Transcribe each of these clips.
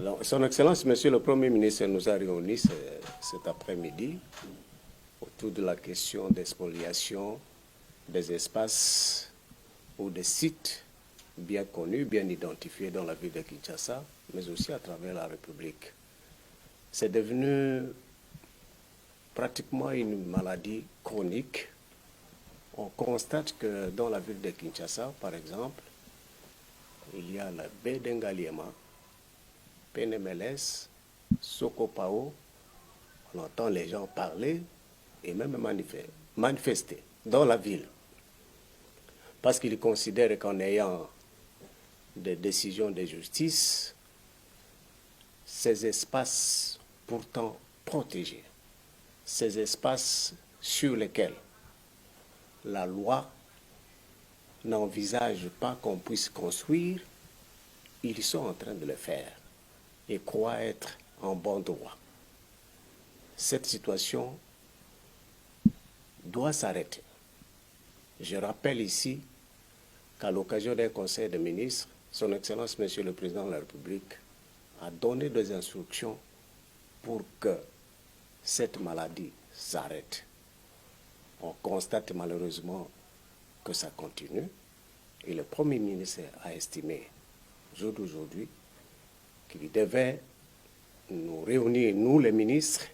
Alors, Son Excellence, Monsieur le Premier ministre nous a réunis cet après-midi autour de la question des spoliations des espaces ou des sites bien connus, bien identifiés dans la ville de Kinshasa, mais aussi à travers la République. C'est devenu pratiquement une maladie chronique. On constate que dans la ville de Kinshasa, par exemple, il y a la baie d'Engaliema, PNMLS, Sokopao, on entend les gens parler et même manifester dans la ville. Parce qu'ils considèrent qu'en ayant des décisions de justice, ces espaces pourtant protégés, ces espaces sur lesquels la loi n'envisage pas qu'on puisse construire, ils sont en train de le faire et croient être en bon droit. Cette situation doit s'arrêter. Je rappelle ici qu'à l'occasion d'un conseil de ministres, Son Excellence, Monsieur le Président de la République, a donné des instructions pour que cette maladie s'arrête. On constate malheureusement que ça continue et le Premier ministre a estimé, jour d'aujourd'hui, qu'il devait nous réunir, nous les ministres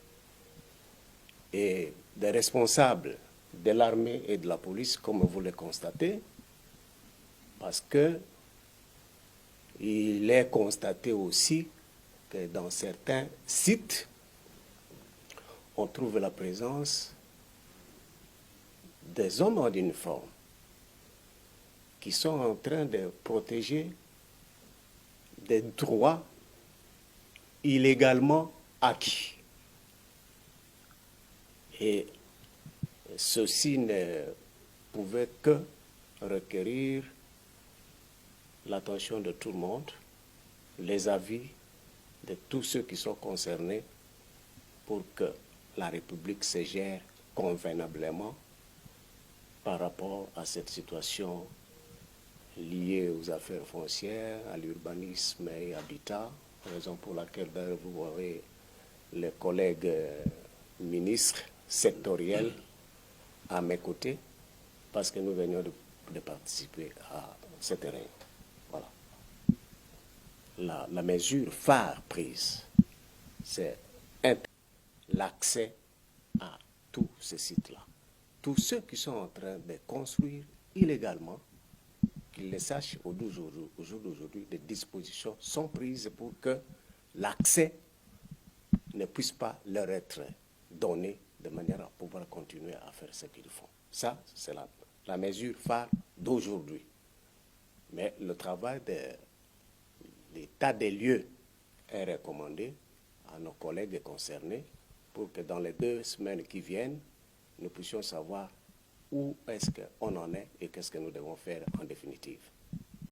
et des responsables de l'armée et de la police, comme vous le constatez, parce que il est constaté aussi que dans certains sites, on trouve la présence des hommes en uniforme qui sont en train de protéger des droits illégalement acquis. Et ceci ne pouvait que requérir l'attention de tout le monde, les avis de tous ceux qui sont concernés pour que la République se gère convenablement par rapport à cette situation liée aux affaires foncières, à l'urbanisme et habitat, raison pour laquelle vous aurez les collègues ministres sectoriels à mes côtés, parce que nous venions de participer à cette réunion. Voilà. La mesure phare prise, c'est l'accès à tous ces sites-là. Tous ceux qui sont en train de construire illégalement, qu'ils le sachent au jour d'aujourd'hui, des dispositions sont prises pour que l'accès ne puisse pas leur être donné de manière à pouvoir continuer à faire ce qu'ils font. Ça, c'est la mesure phare d'aujourd'hui. Mais le travail de l'état des lieux est recommandé à nos collègues concernés pour que dans les 2 semaines qui viennent, nous puissions savoir où est-ce qu'on en est et qu'est-ce que nous devons faire en définitive.